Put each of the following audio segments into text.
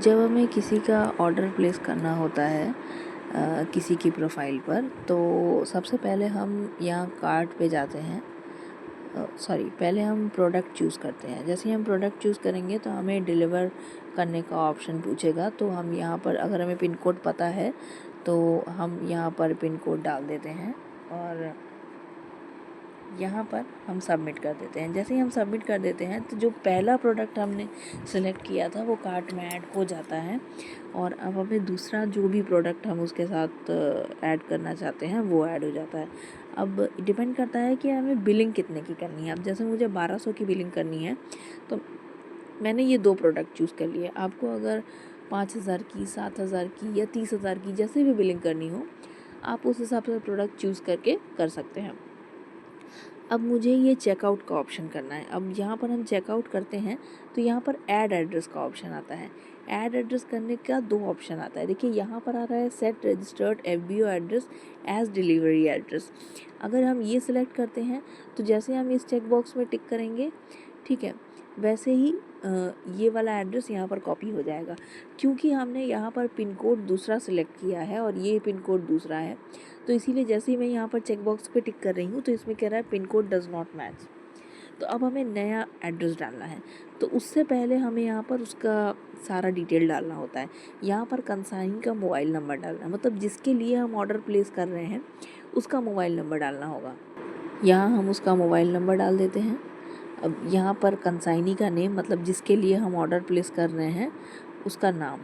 जब हमें किसी का ऑर्डर प्लेस करना होता है किसी की प्रोफाइल पर, तो सबसे पहले हम यहाँ कार्ट पे जाते हैं। पहले हम प्रोडक्ट चूज़ करते हैं। जैसे ही हम प्रोडक्ट चूज़ करेंगे तो हमें डिलीवर करने का ऑप्शन पूछेगा। तो हम यहाँ पर, अगर हमें पिन कोड पता है तो हम यहाँ पर पिन कोड डाल देते हैं और यहाँ पर हम सबमिट कर देते हैं। जैसे ही हम सबमिट कर देते हैं तो जो पहला प्रोडक्ट हमने सेलेक्ट किया था वो कार्ट में ऐड हो जाता है और अब हमें दूसरा जो भी प्रोडक्ट हम उसके साथ ऐड करना चाहते हैं वो ऐड हो जाता है। अब डिपेंड करता है कि हमें बिलिंग कितने की करनी है। अब जैसे मुझे 1200 की बिलिंग करनी है तो मैंने ये 2 प्रोडक्ट चूज़ कर लिए। आपको अगर 5000 की, 7000 की या 30,000 की जैसे भी बिलिंग करनी हो, आप उस हिसाब से प्रोडक्ट चूज़ करके कर सकते हैं। अब मुझे ये चेकआउट का ऑप्शन करना है। अब यहाँ पर हम चेकआउट करते हैं तो यहाँ पर ऐड एड्रेस का ऑप्शन आता है। ऐड एड्रेस करने का 2 ऑप्शन आता है। देखिए यहाँ पर आ रहा है set registered FBO address as delivery address. अगर हम ये सिलेक्ट करते हैं तो जैसे हम इस चेक बॉक्स में टिक करेंगे, ठीक है, वैसे ही ये वाला एड्रेस यहाँ पर कॉपी हो जाएगा। क्योंकि हमने यहाँ पर पिन कोड दूसरा सिलेक्ट किया है और ये पिन कोड दूसरा है, तो इसीलिए जैसे ही मैं यहाँ पर चेक बॉक्स पे टिक कर रही हूँ तो इसमें कह रहा है pin code does not match. तो अब हमें नया एड्रेस डालना है। तो उससे पहले हमें यहाँ पर उसका सारा डिटेल डालना होता है। यहाँ पर कंसाइन का मोबाइल नंबर डालना है, मतलब जिसके लिए हम ऑर्डर प्लेस कर रहे हैं उसका मोबाइल नंबर डालना होगा। यहाँ हम उसका मोबाइल नंबर डाल देते हैं। अब यहाँ पर कंसाइनी का नेम, मतलब जिसके लिए हम ऑर्डर प्लेस कर रहे हैं उसका नाम,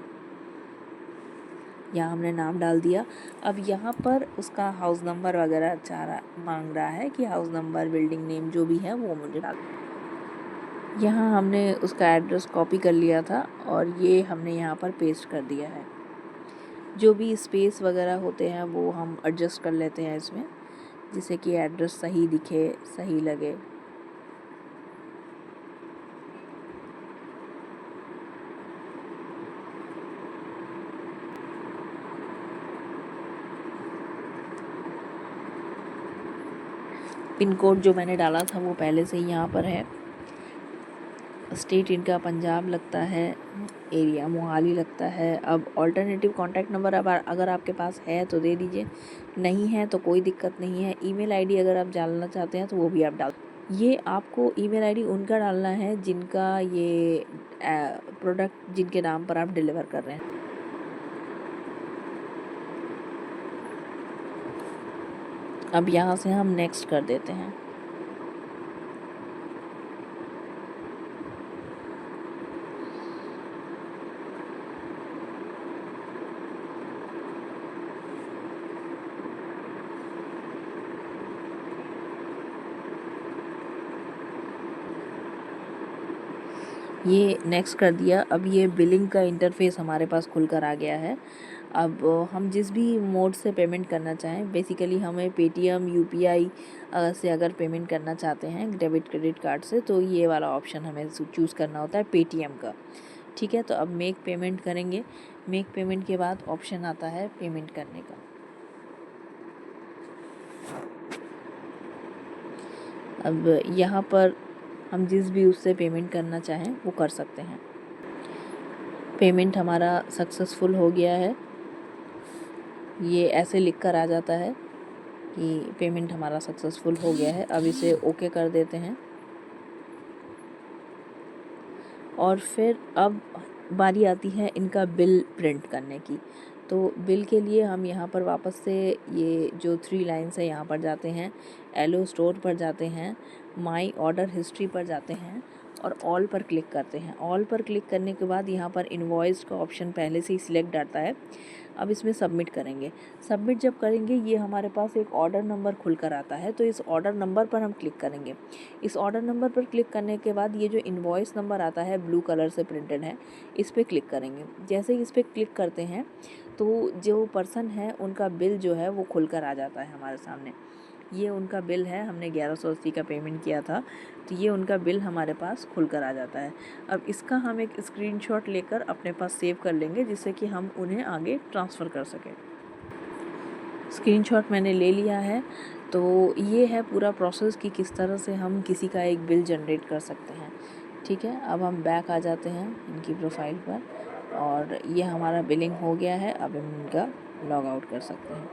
यहाँ हमने नाम डाल दिया। अब यहाँ पर उसका हाउस नंबर वगैरह मांग रहा है कि हाउस नंबर, बिल्डिंग नेम जो भी है वो मुझे डाल। यहाँ हमने उसका एड्रेस कॉपी कर लिया था और ये हमने यहाँ पर पेस्ट कर दिया है। जो भी स्पेस वगैरह होते हैं वो हम एडजस्ट कर लेते हैं इसमें, जिससे कि एड्रेस सही दिखे, सही लगे। पिन कोड जो मैंने डाला था वो पहले से ही यहाँ पर है। स्टेट इनका पंजाब लगता है, एरिया मोहाली लगता है। अब ऑल्टरनेटिव कॉन्टैक्ट नंबर अब अगर आपके पास है तो दे दीजिए, नहीं है तो कोई दिक्कत नहीं है। ईमेल आईडी अगर आप डालना चाहते हैं तो वो भी आप डाल। ये आपको ईमेल आईडी उनका डालना है जिनका ये प्रोडक्ट, जिनके नाम पर आप डिलीवर कर रहे हैं। अब यहाँ से हम नेक्स्ट कर देते हैं। ये नेक्स्ट कर दिया। अब ये बिलिंग का इंटरफेस हमारे पास खुलकर आ गया है। अब हम जिस भी मोड से पेमेंट करना चाहें, बेसिकली हमें पेटीएम, यूपीआई से अगर पेमेंट करना चाहते हैं डेबिट क्रेडिट कार्ड से, तो ये वाला ऑप्शन हमें चूज़ करना होता है पेटीएम का। ठीक है, तो अब मेक पेमेंट करेंगे। मेक पेमेंट के बाद ऑप्शन आता है पेमेंट करने का। अब यहाँ पर हम जिस भी उससे पेमेंट करना चाहें वो कर सकते हैं। पेमेंट हमारा सक्सेसफुल हो गया है, ये ऐसे लिख कर आ जाता है कि पेमेंट हमारा सक्सेसफुल हो गया है। अब इसे ओके कर देते हैं और फिर अब बारी आती है इनका बिल प्रिंट करने की। तो बिल के लिए हम यहाँ पर वापस से ये जो 3 लाइन्स है यहाँ पर जाते हैं, एलो स्टोर पर जाते हैं, माई ऑर्डर हिस्ट्री पर जाते हैं और ऑल पर क्लिक करते हैं। ऑल पर क्लिक करने के बाद यहाँ पर इनवॉइस का ऑप्शन पहले से ही सिलेक्ट आता है। अब इसमें सबमिट करेंगे। सबमिट जब करेंगे ये हमारे पास एक ऑर्डर नंबर खुलकर आता है, तो इस ऑर्डर नंबर पर हम क्लिक करेंगे। इस ऑर्डर नंबर पर क्लिक करने के बाद ये जो इनवॉइस नंबर आता है ब्लू कलर से प्रिंटेड है, इस पर क्लिक करेंगे। जैसे ही इस पर क्लिक करते हैं तो जो पर्सन है उनका बिल जो है वो खुलकर आ जाता है हमारे सामने। ये उनका बिल है, हमने 1180 का पेमेंट किया था, तो ये उनका बिल हमारे पास खुलकर आ जाता है। अब इसका हम एक स्क्रीनशॉट लेकर अपने पास सेव कर लेंगे, जिससे कि हम उन्हें आगे ट्रांसफ़र कर सकें। स्क्रीनशॉट मैंने ले लिया है। तो ये है पूरा प्रोसेस कि किस तरह से हम किसी का एक बिल जनरेट कर सकते हैं। ठीक है, अब हम बैक आ जाते हैं इनकी प्रोफाइल पर और ये हमारा बिलिंग हो गया है। अब हम इनका लॉग आउट कर सकते हैं।